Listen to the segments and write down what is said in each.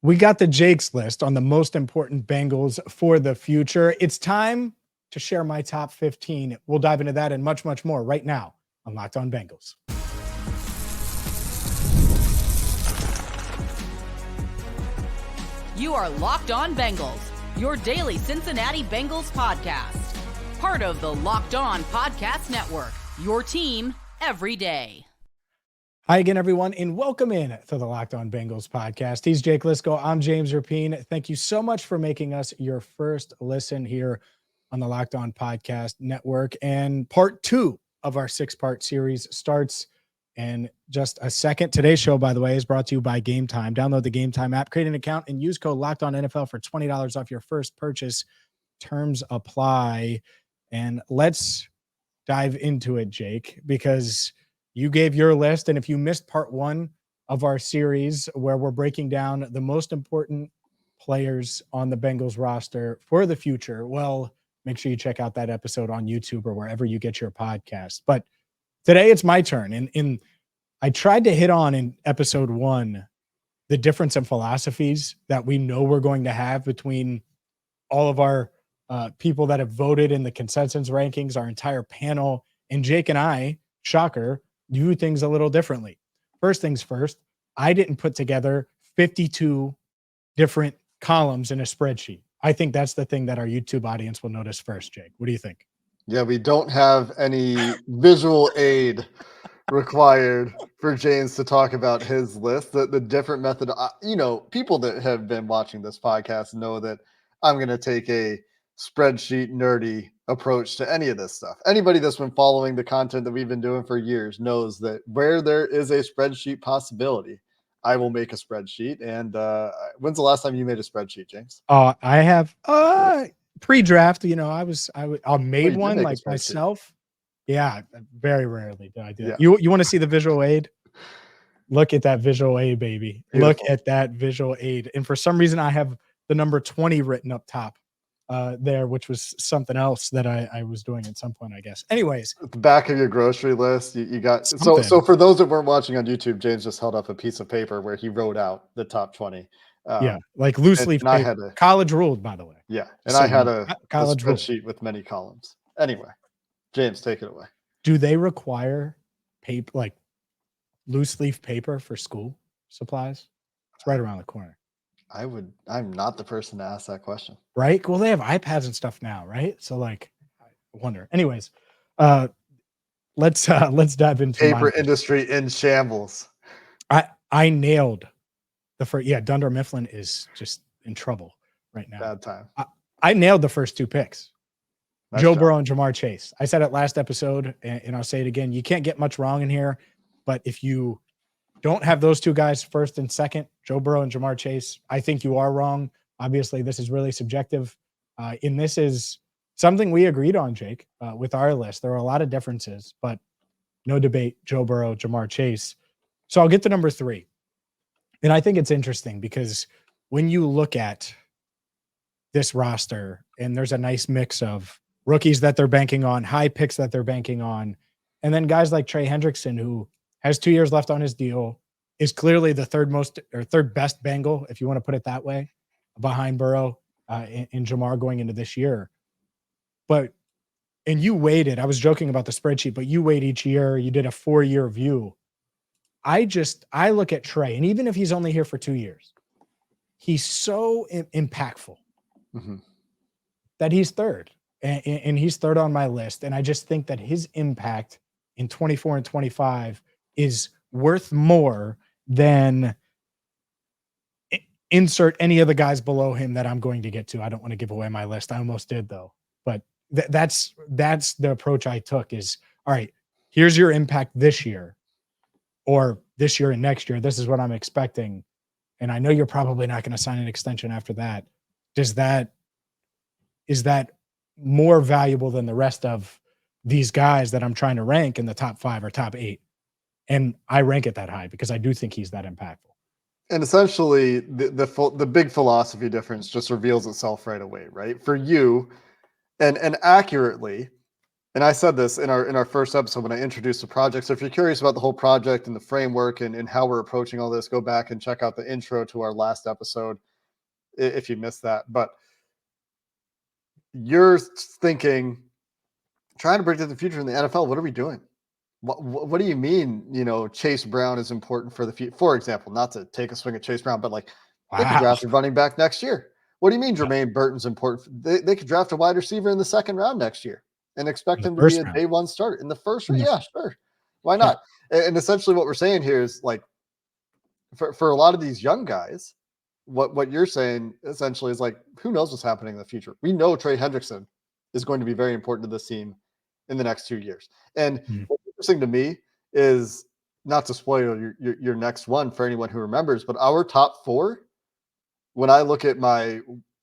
We got the Jake's list on the most important Bengals for the future. It's time to share my top 15. We'll dive into that and much, much more right now on Locked On Bengals. You are Locked On Bengals, your daily Cincinnati Bengals podcast. Part of the Locked On Podcast Network, your team every day. Hi again, everyone, and welcome in to the Locked On Bengals podcast. He's Jake Lisco. I'm James Rapien. Thank you so much for making us your first listen here on the Locked On Podcast Network. And part 2 of our 6-part series starts in just a second. Today's show, by the way, is brought to you by Game Time. Download the Game Time app, create an account, and use code LOCKEDONNFL for $20 off your first purchase. Terms apply. And let's dive into it, Jake, because you gave your list, and if you missed part 1 of our series where we're breaking down the most important players on the Bengals roster for the future, well, make sure you check out that episode on YouTube or wherever you get your podcast. But today it's my turn, and I tried to hit on in episode 1 the difference in philosophies that we know we're going to have between all of our people that have voted in the consensus rankings, our entire panel, and Jake and I, shocker, do things a little differently. First things first, I didn't put together 52 different columns in a spreadsheet. I think that's the thing that our YouTube audience will notice first, Jake. What do you think? Yeah, we don't have any visual aid required for James to talk about his list. The different method, people that have been watching this podcast know that I'm going to take a spreadsheet nerdy approach to any of this stuff. Anybody that's been following the content that we've been doing for years knows that where there is a spreadsheet possibility, I will make a spreadsheet. And when's the last time you made a spreadsheet, James? I have pre-draft. I made one like myself. Yeah, very rarely do I do that. You want to see the visual aid? Look at that visual aid, baby. Beautiful. Look at that visual aid. And for some reason, I have the number 20 written up top. There, which was something else that I was doing at some point, I guess. Anyways, at the back of your grocery list, you got something. So for those that weren't watching on YouTube, James just held up a piece of paper where he wrote out the top 20. Like loose leaf paper. I had college ruled, by the way. Yeah, and so I had a spreadsheet with many columns. Anyway, James, take it away. Do they require paper, like loose leaf paper, for school supplies? It's right around the corner. I'm not the person to ask that question. Right? Well, they have iPads and stuff now, right? So like, I wonder. Anyways, let's dive into paper industry in shambles. I nailed the first. Yeah, Dunder Mifflin is just in trouble right now. Bad time. I nailed the first 2 picks. Nice Joe job. Burrow and Jamar Chase. I said it last episode, and I'll say it again. You can't get much wrong in here, but if you don't have those 2 guys first and second, Joe Burrow and Jamar Chase, I think you are wrong. Obviously, this is really subjective. And this is something we agreed on, Jake, with our list. There are a lot of differences, but no debate, Joe Burrow, Jamar Chase. So I'll get to number 3. And I think it's interesting because when you look at this roster, and there's a nice mix of rookies that they're banking on, high picks that they're banking on, and then guys like Trey Hendrickson, who has 2 years left on his deal, is clearly the third best Bengal, if you want to put it that way, behind Burrow and Jamar going into this year. And you waited. I was joking about the spreadsheet, but you wait each year. You did a 4-year view. I look at Trey, and even if he's only here for 2 years, he's so impactful that he's third, and he's third on my list. And I just think that his impact in 24 and 25 is worth more than insert any of the guys below him that I'm going to get to. I don't want to give away my list. I almost did, though. But that's the approach I took is, all right, here's your impact this year, or this year and next year. This is what I'm expecting. And I know you're probably not going to sign an extension after that. Is that more valuable than the rest of these guys that I'm trying to rank in the top 5 or top 8? And I rank it that high because I do think he's that impactful. And essentially, the big philosophy difference just reveals itself right away, right? For you, and accurately, And I said this in our first episode when I introduced the project. So if you're curious about the whole project and the framework and how we're approaching all this, go back and check out the intro to our last episode if you missed that. But you're thinking, trying to predict the future in the NFL. What are we doing? What do you mean? Chase Brown is important for the future. For example, not to take a swing at Chase Brown, but like they could draft a running back next year. What do you mean Jermaine Burton's important? They could draft a wide receiver in the second round next year and expect him to be a day one starter in the first round. Yeah, sure. Why not? Yeah. And essentially what we're saying here is like for a lot of these young guys, what you're saying essentially is like, who knows what's happening in the future? We know Trey Hendrickson is going to be very important to this team in the next 2 years. And what's interesting to me is, not to spoil your next one for anyone who remembers, but our top four, when I look at my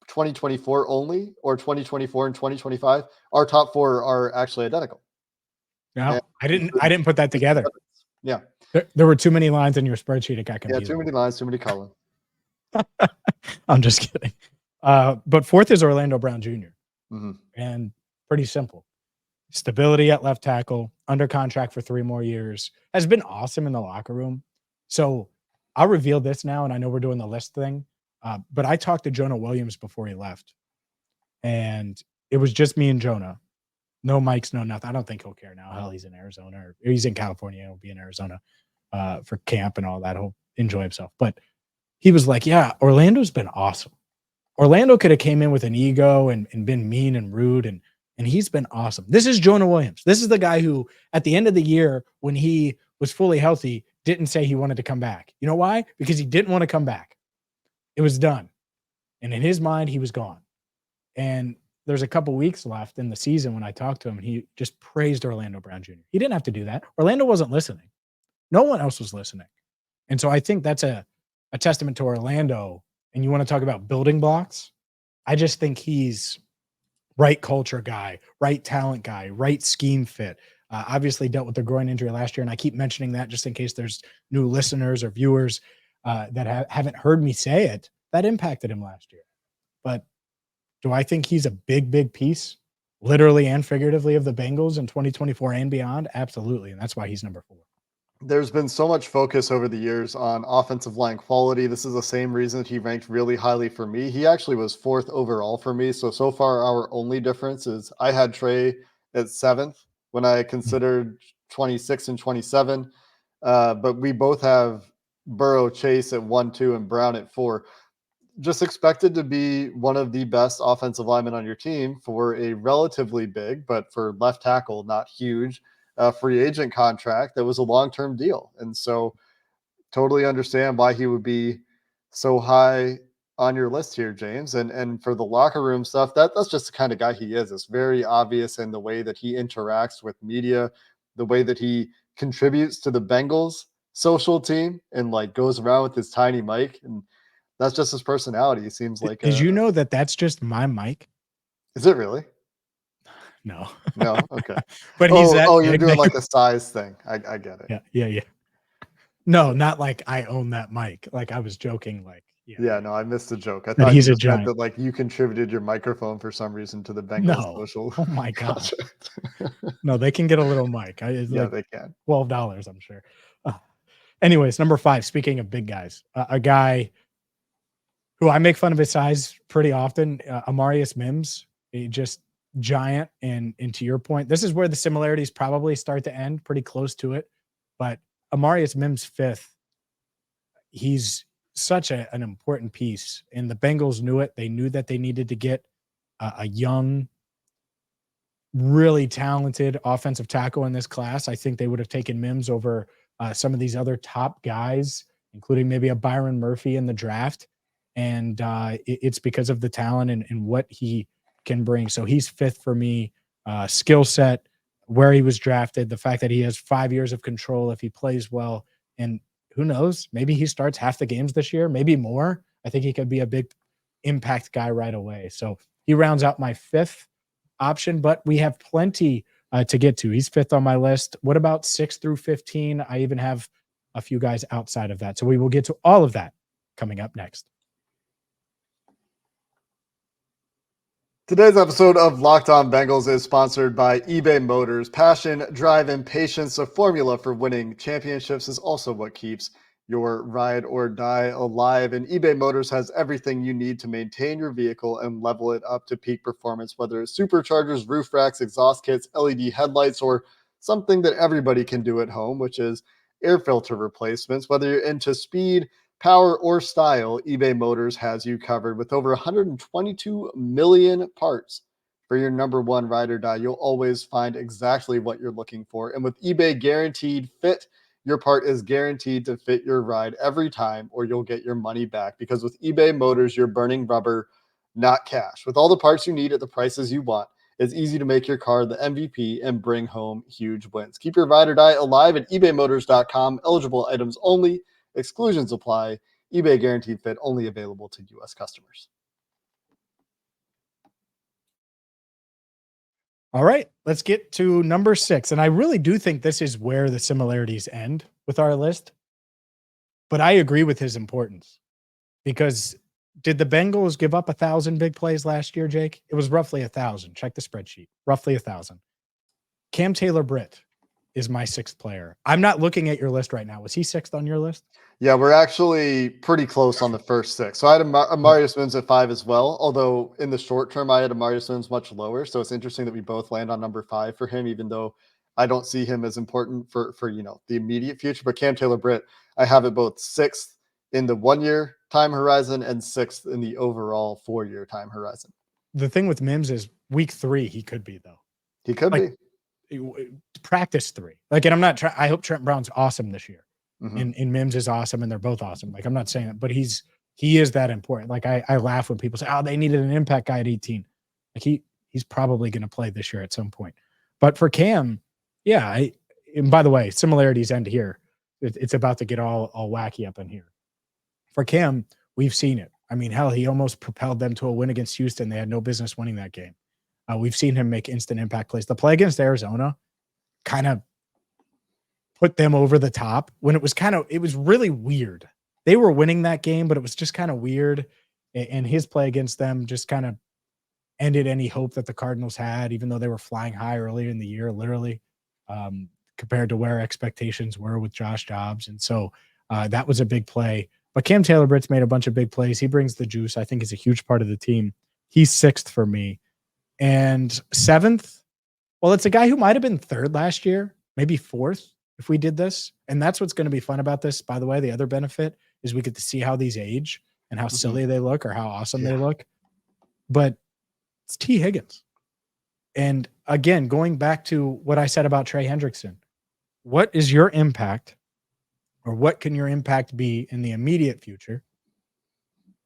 2024 only or 2024 and 2025, our top four are actually identical. No, I didn't put that together. Yeah. There were too many lines in your spreadsheet. It got confusing. Yeah, too many lines, too many columns. I'm just kidding. But fourth is Orlando Brown Jr. And pretty simple. Stability at left tackle, under contract for 3 more years, has been awesome in the locker room. So I'll reveal this now, and I know we're doing the list thing, but I talked to Jonah Williams before he left, and it was just me and Jonah. No mics, no nothing. I don't think he'll care now. Hell, he's in Arizona, or he's in California. He'll be in Arizona for camp and all that. He'll enjoy himself. But he was like, yeah, Orlando's been awesome. Orlando could have came in with an ego and been mean and rude, and he's been awesome. This is Jonah Williams. This is the guy who, at the end of the year, when he was fully healthy, didn't say he wanted to come back. You know why? Because he didn't want to come back. It was done. And in his mind, he was gone. And there's a couple weeks left in the season when I talked to him, and he just praised Orlando Brown Jr. He didn't have to do that. Orlando wasn't listening. No one else was listening. And so I think that's a testament to Orlando. And you want to talk about building blocks? I just think he's right culture guy, right talent guy, right scheme fit. Obviously dealt with the groin injury last year, and I keep mentioning that just in case there's new listeners or viewers that haven't heard me say it. That impacted him last year. But do I think he's a big piece, literally and figuratively, of the Bengals in 2024 and beyond? Absolutely, and that's why he's number 4. There's been so much focus over the years on offensive line quality. This is the same reason that he ranked really highly for me. He actually was 4th overall for me. So far, our only difference is I had Trey at 7th when I considered 26 and 27. But we both have Burrow, Chase at 1, 2, and Brown at 4. Just expected to be one of the best offensive linemen on your team for a relatively big, but for left tackle, not huge, free agent contract that was a long-term deal. And so totally understand why he would be so high on your list here, James. And for the locker room stuff, that's just the kind of guy he is. It's very obvious in the way that he interacts with media, the way that he contributes to the Bengals social team and like goes around with his tiny mic. And that's just his personality. He seems like. Did you know that that's just my mic? Is it really? No. No. Okay. But he's you're doing like a size thing. I get it. Yeah. No, not like I own that mic. Like I was joking. Like yeah. No, I missed the joke. I thought he's a giant. That like you contributed your microphone for some reason to the Bengals social. Oh my god. No, they can get a little mic. They can. $12, I'm sure. Anyways, number 5. Speaking of big guys, a guy who I make fun of his size pretty often, Amarius Mims. He just giant, and to your point, this is where the similarities probably start to end, pretty close to it. But Amarius Mims 5th, he's such an important piece, and the Bengals knew it. They knew that they needed to get a young, really talented offensive tackle in this class. I think they would have taken Mims over some of these other top guys, including maybe a Byron Murphy in the draft. And it's because of the talent and what he can bring. So he's 5th for me. Skill set, where he was drafted, the fact that he has 5 years of control if he plays well. And who knows, maybe he starts half the games this year, maybe more. I think he could be a big impact guy right away. So he rounds out my 5th option, but we have plenty to get to. He's 5th on my list. What about 6 through 15? I even have a few guys outside of that. So we will get to all of that coming up next. Today's episode of Locked On Bengals is sponsored by eBay Motors. Passion, drive, and patience, a formula for winning championships, is also what keeps your ride or die alive. And eBay Motors has everything you need to maintain your vehicle and level it up to peak performance, whether it's superchargers, roof racks, exhaust kits, LED headlights, or something that everybody can do at home, which is air filter replacements. Whether you're into speed, power, or style, eBay Motors has you covered. With over 122 million parts for your number one ride or die, you'll always find exactly what you're looking for. And with eBay Guaranteed Fit, your part is guaranteed to fit your ride every time, or you'll get your money back. Because with eBay Motors, you're burning rubber, not cash. With all the parts you need at the prices you want, it's easy to make your car the MVP and bring home huge wins. Keep your ride or die alive at ebaymotors.com. Eligible items only. Exclusions apply. eBay Guaranteed Fit only available to U.S. customers. All right, let's get to number 6. And I really do think this is where the similarities end with our list. But I agree with his importance, because did the Bengals give up 1,000 big plays last year, Jake? It was roughly 1,000. Check the spreadsheet. Roughly 1,000. Cam Taylor-Britt is my 6th player. I'm not looking at your list right now. Was he 6th on your list? Yeah, we're actually pretty close on the first 6. So I had Amarius Mims at 5 as well, although in the short term, I had Amarius Mims much lower. So it's interesting that we both land on number 5 for him, even though I don't see him as important for the immediate future. But Cam Taylor-Britt, I have it both 6th in the 1-year time horizon and 6th in the overall 4-year time horizon. The thing with Mims is week 3, he could be, though. He could be. Practice 3. And I'm not trying. I hope Trent Brown's awesome this year. Mm-hmm. And Mims is awesome, and they're both awesome. I'm not saying that, but he is that important. I laugh when people say, "Oh, they needed an impact guy at 18." He's probably going to play this year at some point. But for Cam, yeah. And by the way, similarities end here. It's about to get all wacky up in here. For Cam, we've seen it. I mean, hell, he almost propelled them to a win against Houston. They had no business winning that game. We've seen him make instant impact plays. The play against Arizona kind of put them over the top when it was really weird. They were winning that game, but it was just kind of weird. And his play against them just kind of ended any hope that the Cardinals had, even though they were flying high earlier in the year, literally, compared to where expectations were with Josh Dobbs. And so that was a big play. But Cam Taylor-Britt's made a bunch of big plays. He brings the juice. I think he's a huge part of the team. He's 6th for me. And 7th, well, it's a guy who might have been 3rd last year, maybe 4th if we did this. And that's what's going to be fun about this. By the way, the other benefit is we get to see how these age and how silly they look or how awesome they look. But it's T. Higgins. And again, going back to what I said about Trey Hendrickson, what is your impact, or what can your impact be in the immediate future?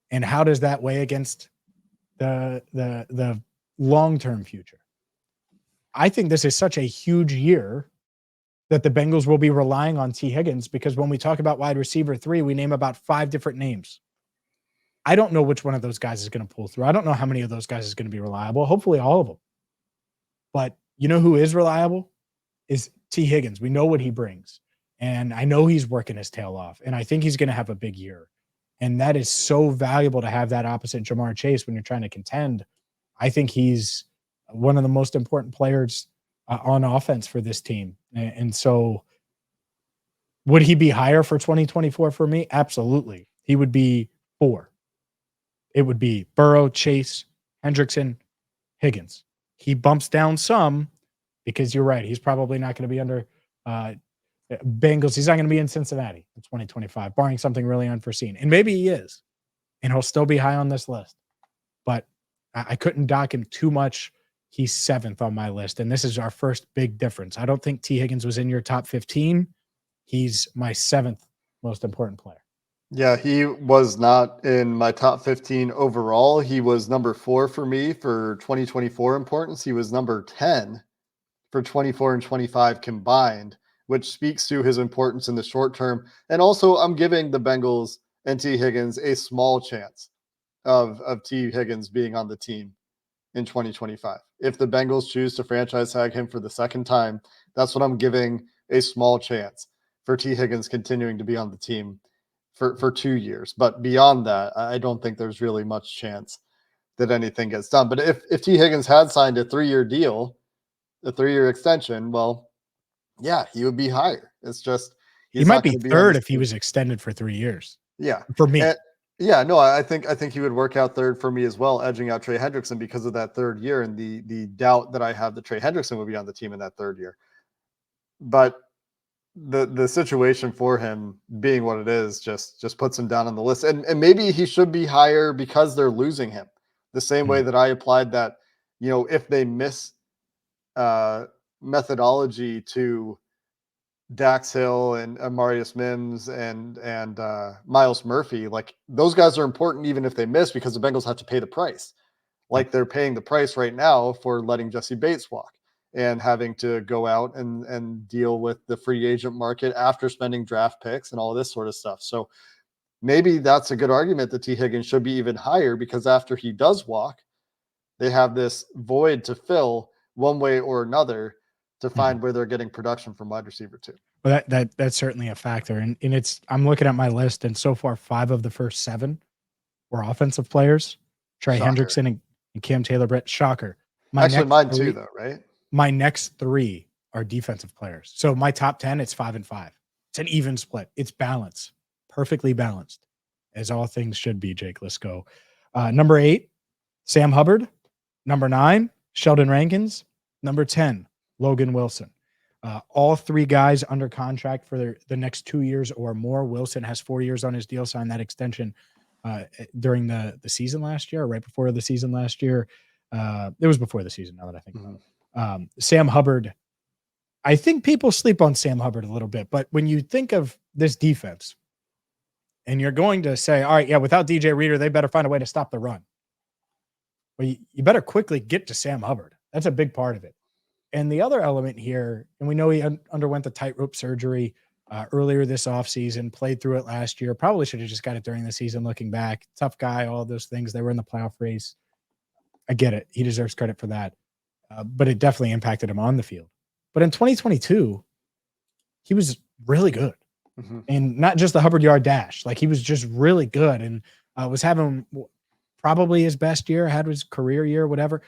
And how does that weigh against the long-term future? I think this is such a huge year that the Bengals will be relying on T. Higgins, because when we talk about wide receiver 3, we name about 5 different names. I don't know which one of those guys is going to pull through. I don't know how many of those guys is going to be reliable. Hopefully all of them. But you know who is reliable? Is T. Higgins. We know what he brings. And I know he's working his tail off. And I think he's going to have a big year. And that is so valuable to have that opposite Jamar Chase when you're trying to contend. I think he's one of the most important players on offense for this team. And so would he be higher for 2024 for me? Absolutely. He would be 4. It would be Burrow, Chase, Hendrickson, Higgins. He bumps down some because you're right. He's probably not going to be under Bengals. He's not going to be in Cincinnati in 2025, barring something really unforeseen. And maybe he is, and he'll still be high on this list. But I couldn't dock him too much. He's 7th on my list, and this is our first big difference. I don't think T. Higgins was in your top 15. He's my 7th most important player. Yeah, he was not in my top 15 overall. He was number 4 for me for 2024 importance. He was number 10 for 24 and 25 combined, which speaks to his importance in the short term. And also, I'm giving the Bengals and T. Higgins a small chance of T. Higgins being on the team in 2025. If the Bengals choose to franchise tag him for the second time, that's what I'm giving a small chance for T. Higgins continuing to be on the team for 2 years. But beyond that, I don't think there's really much chance that anything gets done. But if T. Higgins had signed a 3-year deal, a 3-year extension, well, yeah, he would be higher. It's just He might be third if he was extended for 3 years. Yeah, for me. Yeah, no, I think he would work out third for me as well, edging out Trey Hendrickson because of that 3rd year and the doubt that I have that Trey Hendrickson would be on the team in that 3rd year. But the situation for him being what it is just puts him down on the list. And maybe he should be higher because they're losing him. The same way that I applied that, if they miss methodology to Dax Hill and Amarius Mims and Miles Murphy, like those guys are important even if they miss because the Bengals have to pay the price. Like they're paying the price right now for letting Jesse Bates walk and having to go out and deal with the free agent market after spending draft picks and all this sort of stuff. So maybe that's a good argument that T. Higgins should be even higher because after he does walk, they have this void to fill one way or another to find where they're getting production from wide receiver 2. Well, that's certainly a factor. And I'm looking at my list, and so far 5 of the first 7 were offensive players. Trey Hendrickson and Cam Taylor-Britt. Shocker. Actually, mine too, though, right? My next 3 are defensive players. So my top 10, it's 5 and 5. It's an even split. It's balanced, perfectly balanced, as all things should be, Jake Lisco. Number 8, Sam Hubbard. Number 9, Sheldon Rankins. Number 10, Logan Wilson. All 3 guys under contract for the next 2 years or more. Wilson has 4 years on his deal, signed that extension during the season last year, or right before the season last year. It was before the season, now that I think about it. Sam Hubbard, I think people sleep on Sam Hubbard a little bit, but when you think of this defense and you're going to say, all right, yeah, without DJ Reader, they better find a way to stop the run. Well, you better quickly get to Sam Hubbard. That's a big part of it. And the other element here, and we know he underwent the tightrope surgery earlier this offseason, played through it last year, probably should have just got it during the season looking back. Tough guy, all those things. They were in the playoff race. I get it. He deserves credit for that. But it definitely impacted him on the field. But in 2022, he was really good. And not just the Hubbard yard dash. Like he was just really good and was having probably his best year, had his career year, whatever.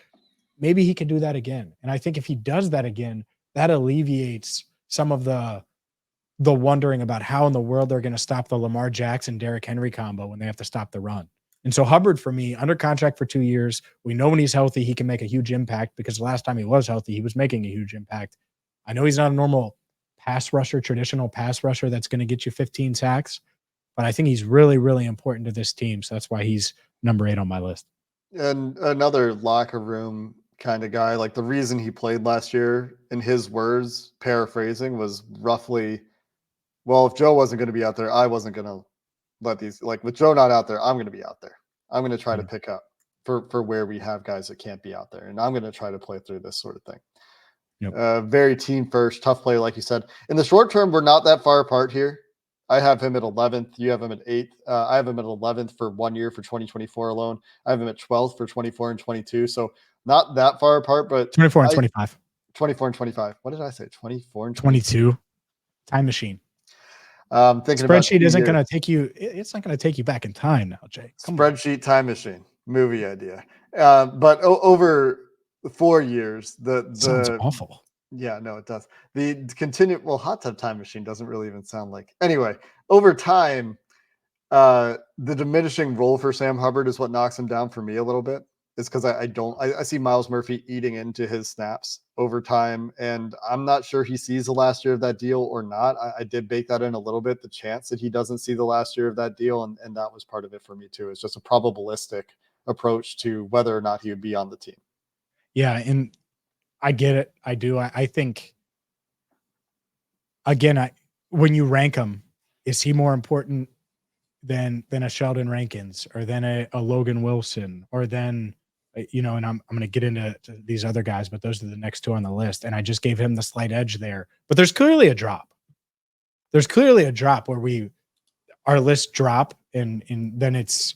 Maybe he can do that again. And I think if he does that again, that alleviates some of the wondering about how in the world they're going to stop the Lamar Jackson, Derrick Henry combo when they have to stop the run. And so Hubbard, for me, under contract for 2 years. We know when he's healthy, he can make a huge impact because the last time he was healthy, he was making a huge impact. I know he's not a normal pass rusher, traditional pass rusher that's going to get you 15 sacks, but I think he's really, really important to this team. So that's why he's number 8 on my list. And another locker room kind of guy, like the reason he played last year, in his words, paraphrasing, was roughly, well, if Joe wasn't going to be out there, I wasn't going to let these, like with Joe not out there, I'm going to be out there. I'm going to try to pick up for where we have guys that can't be out there. And I'm going to try to play through this sort of thing. Very team first, tough player, like you said. In the short term, we're not that far apart here. I have him at 11th. You have him at 8th. I have him at 11th for 1 year for 2024 alone. I have him at 12th for 24 and 22. So not that far apart, but 24 and 25. 24 and 25. What did I say? 24 and 22. Time machine. Thinking spreadsheet isn't going to take you. It's not going to take you back in time now, Jake. Spreadsheet time machine movie idea. But over 4 years, sounds awful. Yeah, no, it does. The continue. Well, hot tub time machine doesn't really even sound like. Anyway, over time, the diminishing role for Sam Hubbard is what knocks him down for me a little bit. It's because I see Miles Murphy eating into his snaps over time, and I'm not sure he sees the last year of that deal or not. I did bake that in a little bit, the chance that he doesn't see the last year of that deal, and that was part of it for me too. It's just a probabilistic approach to whether or not he would be on the team. Yeah, and I get it. I do. I think, again, when you rank him, is he more important than a Sheldon Rankins or than a Logan Wilson or then, and I'm going to get into these other guys, but those are the next 2 on the list. And I just gave him the slight edge there, but there's clearly a drop. There's clearly a drop where our list drop and then it's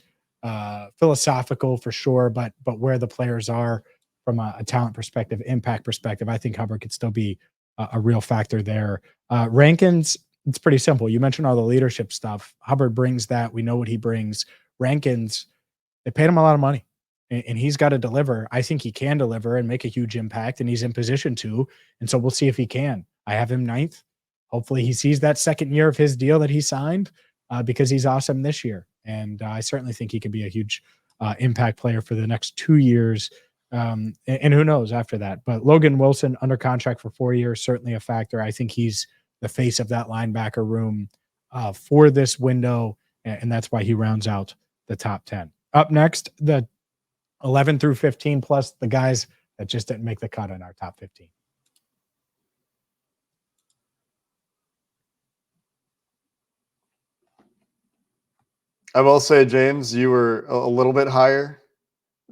philosophical for sure, but where the players are from a talent perspective, impact perspective, I think Hubbard could still be a real factor there. Rankins, it's pretty simple. You mentioned all the leadership stuff. Hubbard brings that. We know what he brings. Rankins, they paid him a lot of money. and he's got to deliver. I think he can deliver and make a huge impact, and he's in position to. And so we'll see if he can. I have him 9th. Hopefully he sees that second year of his deal that he signed because he's awesome this year. And I certainly think he could be a huge impact player for the next 2 years. And who knows after that. But Logan Wilson under contract for 4 years, certainly a factor. I think he's the face of that linebacker room for this window, and that's why he rounds out the top 10. Up next, the 11 through 15, plus the guys that just didn't make the cut in our top 15. I will say, James, you were a little bit higher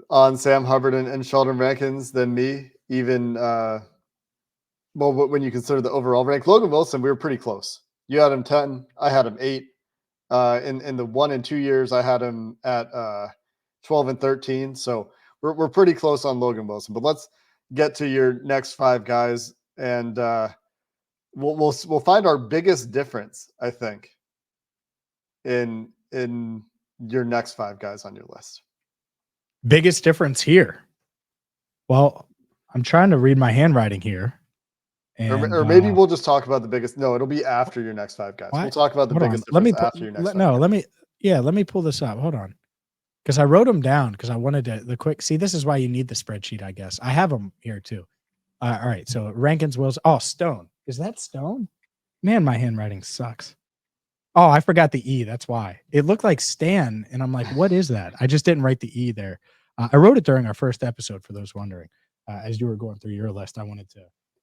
on Sam Hubbard and Sheldon Rankins than me, even when you consider the overall rank. Logan Wilson, we were pretty close. You had him 10, I had him 8. In the 1 and 2 years, I had him at 12 and 13. So we're pretty close on Logan Wilson. But let's get to your next 5 guys, and we'll find our biggest difference, I think, in your next 5 guys on your list. Biggest difference here. Well, I'm trying to read my handwriting here. And, or maybe we'll just talk about the biggest. No, it'll be after your next 5 guys. We'll talk about the biggest difference after your next 5 guys. Let me pull this up. Hold on. Because I wrote them down because I wanted to see, this is why you need the spreadsheet, I guess. I have them here too. All right. So Rankins, Wilson. Oh, Stone. Is that Stone? Man, my handwriting sucks. Oh, I forgot the E. That's why. It looked like Stan, and I'm like, what is that? I just didn't write the E there. I wrote it during our first episode, for those wondering. As you were going through your list, I wanted to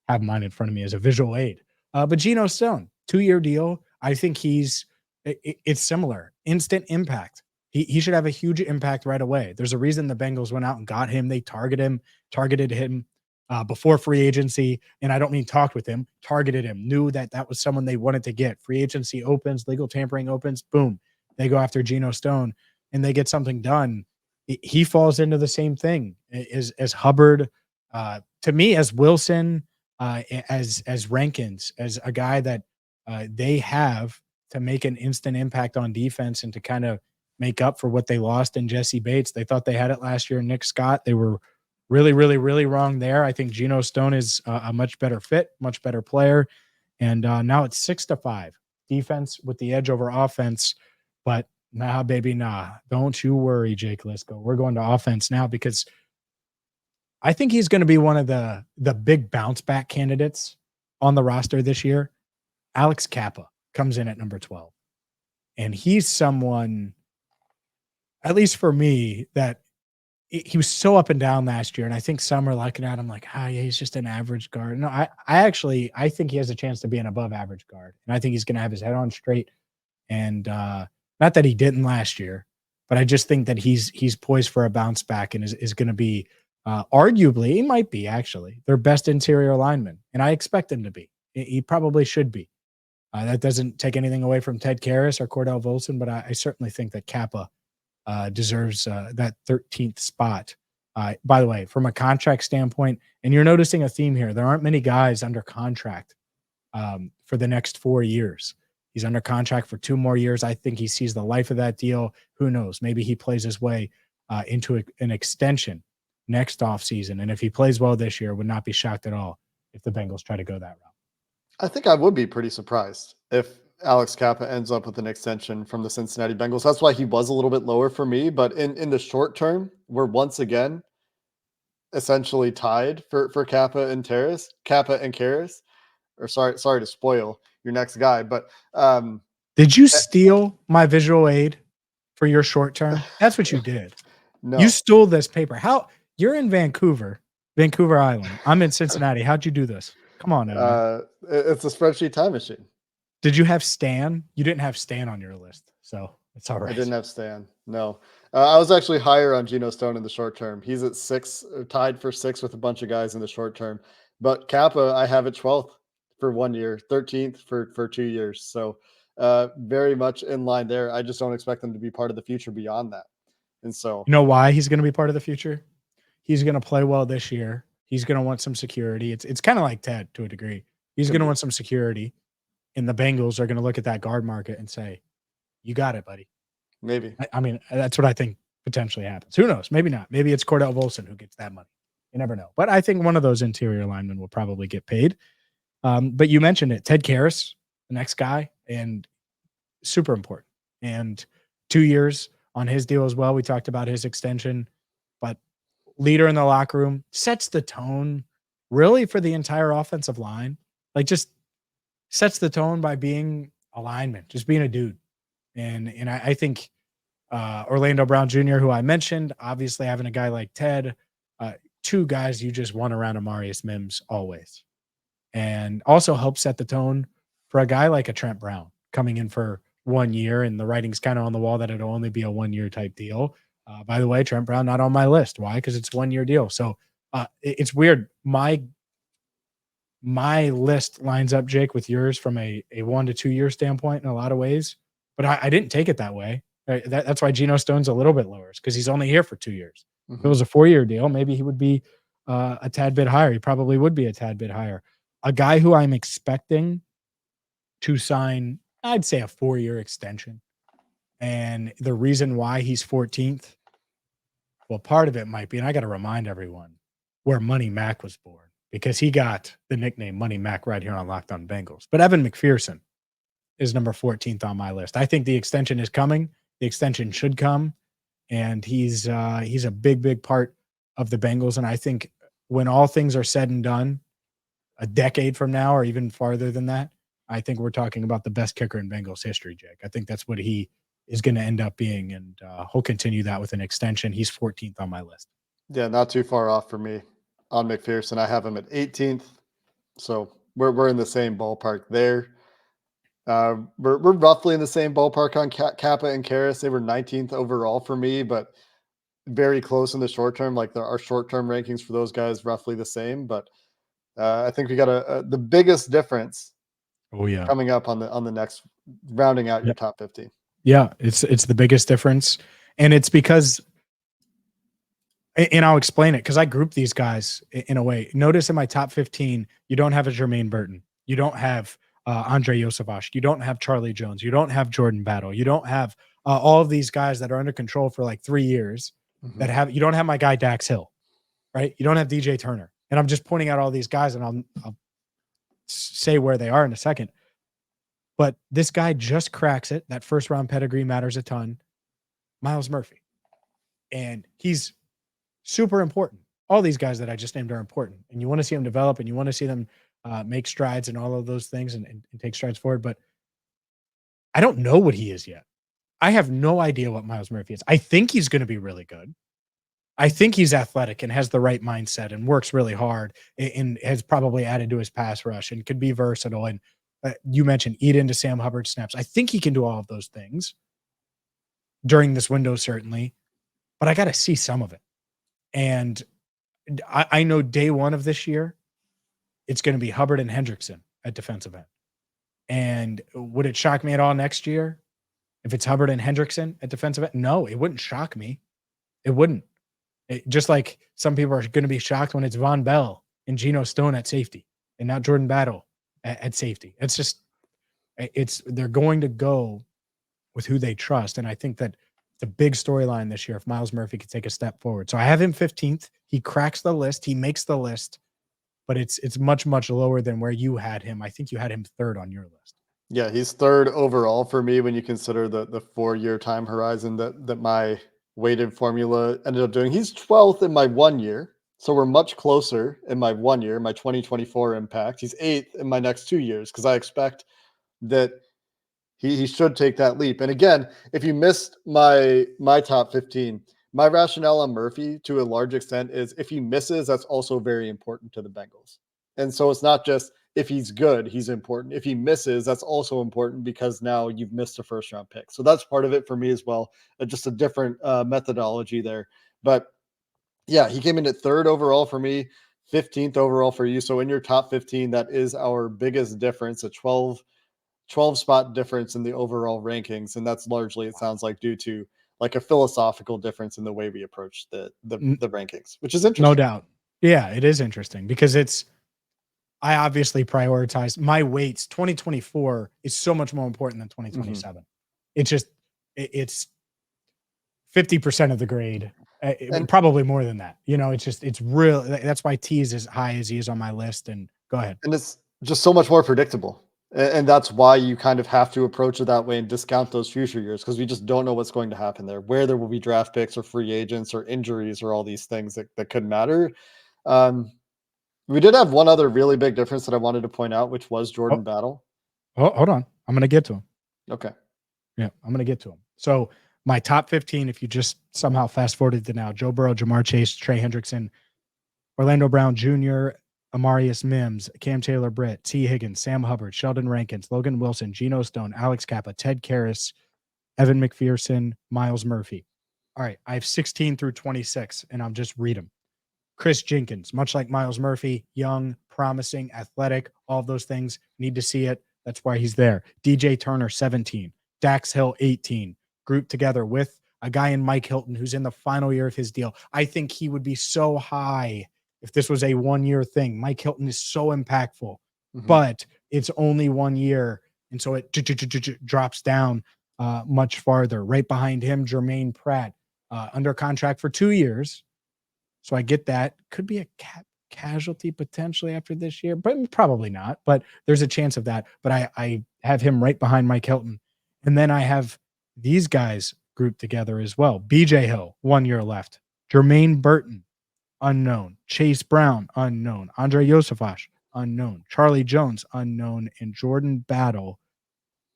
have mine in front of me as a visual aid. But Geno Stone, 2-year deal. I think it's similar. Instant impact. He should have a huge impact right away. There's a reason the Bengals went out and got him. They targeted him before free agency. And I don't mean talked with him, targeted him, knew that was someone they wanted to get. Free agency opens, legal tampering opens, boom. They go after Geno Stone and they get something done. He falls into the same thing as Hubbard, to me, as Wilson, as Rankins, as a guy that they have to make an instant impact on defense and to kind of make up for what they lost in Jesse Bates. They thought they had it last year in Nick Scott. They were really, really, really wrong there. I think Geno Stone is a much better fit, much better player. And now it's 6-5. Defense with the edge over offense. But nah, baby, nah. Don't you worry, Jake Lisco. We're going to offense now because I think he's going to be one of the big bounce back candidates on the roster this year. Alex Kappa comes in at number 12. And he's someone, at least for me, that he was so up and down last year. And I think some are looking at him like, yeah, he's just an average guard. No, I think he has a chance to be an above average guard. And I think he's going to have his head on straight. And not that he didn't last year, but I just think that he's poised for a bounce back and is going to be arguably, he might be actually their best interior lineman. And I expect him to be. He probably should be. That doesn't take anything away from Ted Karras or Cordell Volson, but I certainly think that Kappa deserves that 13th spot. By the way, from a contract standpoint, and you're noticing a theme here, there aren't many guys under contract for the next 4 years. He's under contract for 2 more years. I think he sees the life of that deal. Who knows? Maybe he plays his way into an extension next offseason. And if he plays well this year, would not be shocked at all if the Bengals try to go that route. I think I would be pretty surprised if Alex Kappa ends up with an extension from the Cincinnati Bengals. That's why he was a little bit lower for me. But in the short term, we're once again essentially tied for Kappa and Karras. Or sorry to spoil your next guy, but did you steal my visual aid for your short term? That's what you did. No, you stole this paper. How you're in Vancouver Island. I'm in Cincinnati. How'd you do this? Come on, it's a spreadsheet time machine. Did you have Stan? You didn't have Stan on your list, so it's all right. I didn't have Stan. No, I was actually higher on Geno Stone in the short term. He's at 6, tied for 6 with a bunch of guys in the short term. But Kappa, I have at 12th for 1 year, 13th for 2 years. So very much in line there. I just don't expect them to be part of the future beyond that. And so, you know why he's going to be part of the future? He's going to play well this year. He's going to want some security. It's kind of like Ted to a degree. He's going to want some security, and the Bengals are going to look at that guard market and say, "You got it, buddy." Maybe. I mean, that's what I think potentially happens. Who knows? Maybe not. Maybe it's Cordell Volson who gets that money. You never know. But I think one of those interior linemen will probably get paid. But you mentioned it. Ted Karras, the next guy, and super important. And 2 years on his deal as well. We talked about his extension, but leader in the locker room, sets the tone really for the entire offensive line. Like, just sets the tone by being a lineman, just being a dude. And I think Orlando Brown Jr., who I mentioned, obviously having a guy like Ted, two guys you just want around Amarius Mims always. And also helps set the tone for a guy like a Trent Brown coming in for 1 year, and the writing's kind of on the wall that it'll only be a 1 year type deal. By the way, Trent Brown not on my list. Why? Because it's 1 year deal. So it's weird. My list lines up, Jake, with yours from a 1 to 2 year standpoint in a lot of ways, but I didn't take it that way. That's why Geno Stone's a little bit lower, because he's only here for 2 years. If it was a 4 year deal, maybe he would be a tad bit higher. He probably would be a tad bit higher. A guy who I'm expecting to sign, I'd say, a 4 year extension. And the reason why he's 14th, well, part of it might be, and I got to remind everyone, where Money Mac was born, because he got the nickname Money Mac right here on Locked On Bengals. But Evan McPherson is number 14th on my list. I think the extension is coming. The extension should come. And he's a big, big part of the Bengals. And I think when all things are said and done, a decade from now, or even farther than that, I think we're talking about the best kicker in Bengals history, Jake. I think that's what he is going to end up being, and he'll continue that with an extension. He's 14th on my list. Yeah, not too far off for me on McPherson. I have him at 18th, so we're in the same ballpark there. We're roughly in the same ballpark on Kappa and Karras. They were 19th overall for me, but very close in the short term. Like, our short term rankings for those guys roughly the same, but I think we got the biggest difference. Oh yeah, coming up on the next, rounding out your top 15. Yeah, it's the biggest difference, and it's because, and I'll explain it, because I grouped these guys in a way. Notice in my top 15, you don't have a Jermaine Burton, you don't have Andre Yosavash, you don't have Charlie Jones, you don't have Jordan Battle, you don't have all of these guys that are under control for like 3 years. You don't have my guy Dax Hill, right? You don't have DJ Turner, and I'm just pointing out all these guys, and I'll say where they are in a second. But this guy just cracks it. That first round pedigree matters a ton. Myles Murphy. And he's super important. All these guys that I just named are important. And you want to see them develop, and you want to see them make strides and all of those things, and take strides forward. But I don't know what he is yet. I have no idea what Myles Murphy is. I think he's going to be really good. I think he's athletic and has the right mindset and works really hard, and has probably added to his pass rush and could be versatile. And you mentioned eat into Sam Hubbard snaps. I think he can do all of those things during this window, certainly, but I got to see some of it. And I know day one of this year, it's going to be Hubbard and Hendrickson at defensive end. And would it shock me at all next year if it's Hubbard and Hendrickson at defensive end? No, it wouldn't shock me. It wouldn't. Just like some people are going to be shocked when it's Von Bell and Geno Stone at safety and not Jordan Battle at safety. It's just, they're going to go with who they trust. And I think that it's a big storyline this year if Myles Murphy could take a step forward. So I have him 15th. He cracks the list. He makes the list, but it's much, much lower than where you had him. I think you had him third on your list. Yeah, he's third overall for me when you consider the 4 year time horizon that my weighted formula ended up doing. He's 12th in my 1 year. So we're much closer in my 1 year, my 2024 impact. He's 8th in my next 2 years, because I expect that he should take that leap. And again, if you missed my top 15, my rationale on Murphy to a large extent is if he misses, that's also very important to the Bengals. And so it's not just if he's good, he's important. If he misses, that's also important, because now you've missed a first round pick. So that's part of it for me as well. Just a different methodology there. But yeah, he came in at third overall for me, 15th overall for you. So in your top 15, that is our biggest difference, a 12 spot difference in the overall rankings. And that's largely, it sounds like, due to like a philosophical difference in the way we approach the rankings, which is interesting. No doubt. Yeah, it is interesting, because I obviously prioritize my weights. 2024 is so much more important than 2027. It's just, it's 50% of the grade. And Probably more than that. It's real. That's why T is as high as he is on my list. And go ahead. and it's just so much more predictable. And that's why you kind of have to approach it that way and discount those future years because we just don't know what's going to happen there, where there will be draft picks or free agents or injuries or all these things that could matter. Um, we did have one other really big difference that I wanted to point out, which was Jordan Battle. Oh, hold on. I'm going to get to him. Okay. Yeah, I'm going to get to him. So my top 15, if you just somehow fast forwarded to now, Joe Burrow, Jamar Chase, Trey Hendrickson, Orlando Brown Jr., Amarius Mims, Cam Taylor-Britt, T. Higgins, Sam Hubbard, Sheldon Rankins, Logan Wilson, Geno Stone, Alex Kappa, Ted Karras, Evan McPherson, Miles Murphy. All right, I have 16 through 26, and I'll just read them. Chris Jenkins, much like Miles Murphy, young, promising, athletic, all of those things. Need to see it. That's why he's there. DJ Turner, 17. Dax Hill, 18. Grouped together with a guy in Mike Hilton who's in the final year of his deal. I think he would be so high if this was a one-year thing. Mike Hilton is so impactful, but it's only 1 year. And so it drops down much farther. Right behind him, Jermaine Pratt, under contract for 2 years. So I get that. Could be a casualty potentially after this year, but probably not. But there's a chance of that. But I have him right behind Mike Hilton. And then I have these guys grouped together as well. BJ Hill, 1 year left. Jermaine Burton, unknown. Chase Brown, unknown. Andre Yosefash, unknown. Charlie Jones, unknown. And Jordan Battle,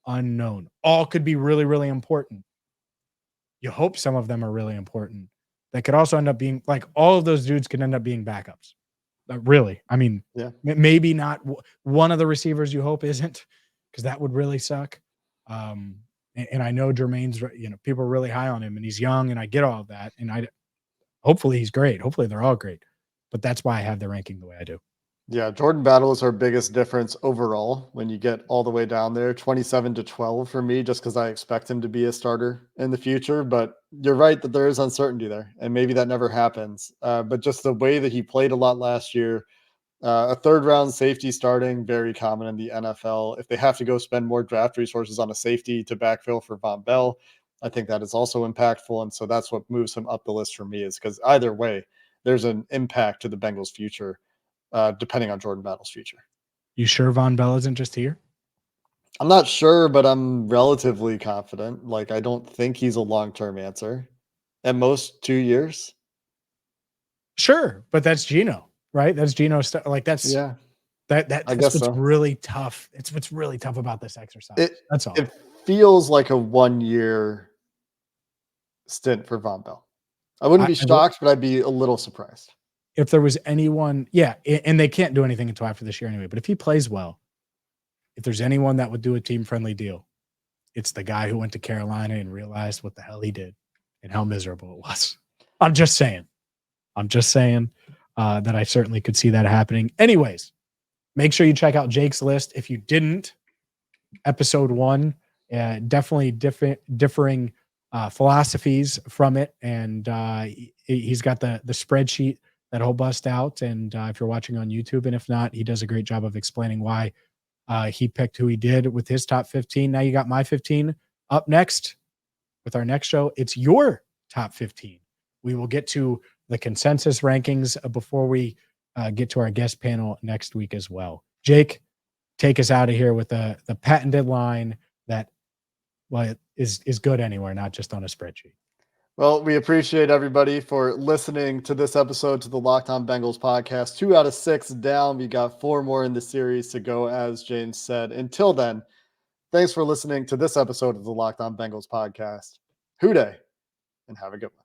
unknown. All could be really, really important. You hope some of them are really important. That could also end up being like all of those dudes could end up being backups. Really. I mean, maybe not one of the receivers you hope isn't, because that would really suck. And I know Jermaine's, people are really high on him and he's young and I get all of that. And hopefully he's great. Hopefully they're all great, but that's why I have the ranking the way I do. Yeah. Jordan Battle is our biggest difference overall when you get all the way down there, 27-12 for me, just because I expect him to be a starter in the future. But you're right that there is uncertainty there and maybe that never happens. But just the way that he played a lot last year, a third round safety starting, very common in the NFL. If they have to go spend more draft resources on a safety to backfill for Von Bell, I think that is also impactful. And so that's what moves him up the list for me, is because either way, there's an impact to the Bengals' future, depending on Jordan Battle's future. You sure Von Bell isn't just here? I'm not sure, but I'm relatively confident. Like, I don't think he's a long-term answer. At most 2 years. Sure, but that's Geno, right? That's Geno stuff. Like that's Yeah. that's I guess what's so. really tough. It's what's really tough about this exercise. That's all. It feels like a 1 year stint for Von Bell. I wouldn't be shocked, but I'd be a little surprised. If there was anyone, and they can't do anything until after this year anyway, but if he plays well, if there's anyone that would do a team-friendly deal, it's the guy who went to Carolina and realized what the hell he did and how miserable it was. I'm just saying that I certainly could see that happening. Anyways, make sure you check out Jake's list. If you didn't, episode 1, definitely differing philosophies from it. And he's got the spreadsheet that he'll bust out. And if you're watching on YouTube, and if not, he does a great job of explaining why he picked who he did with his top 15. Now you got my 15 up next with our next show. It's your top 15. We will get to the consensus rankings before we get to our guest panel next week as well. Jake, take us out of here with the patented line that is good anywhere, not just on a spreadsheet. Well, we appreciate everybody for listening to this episode to the Locked On Bengals podcast. 2 out of 6 down. We got 4 more in the series to go, as James said. Until then, thanks for listening to this episode of the Locked On Bengals podcast. Hoo day, and have a good one.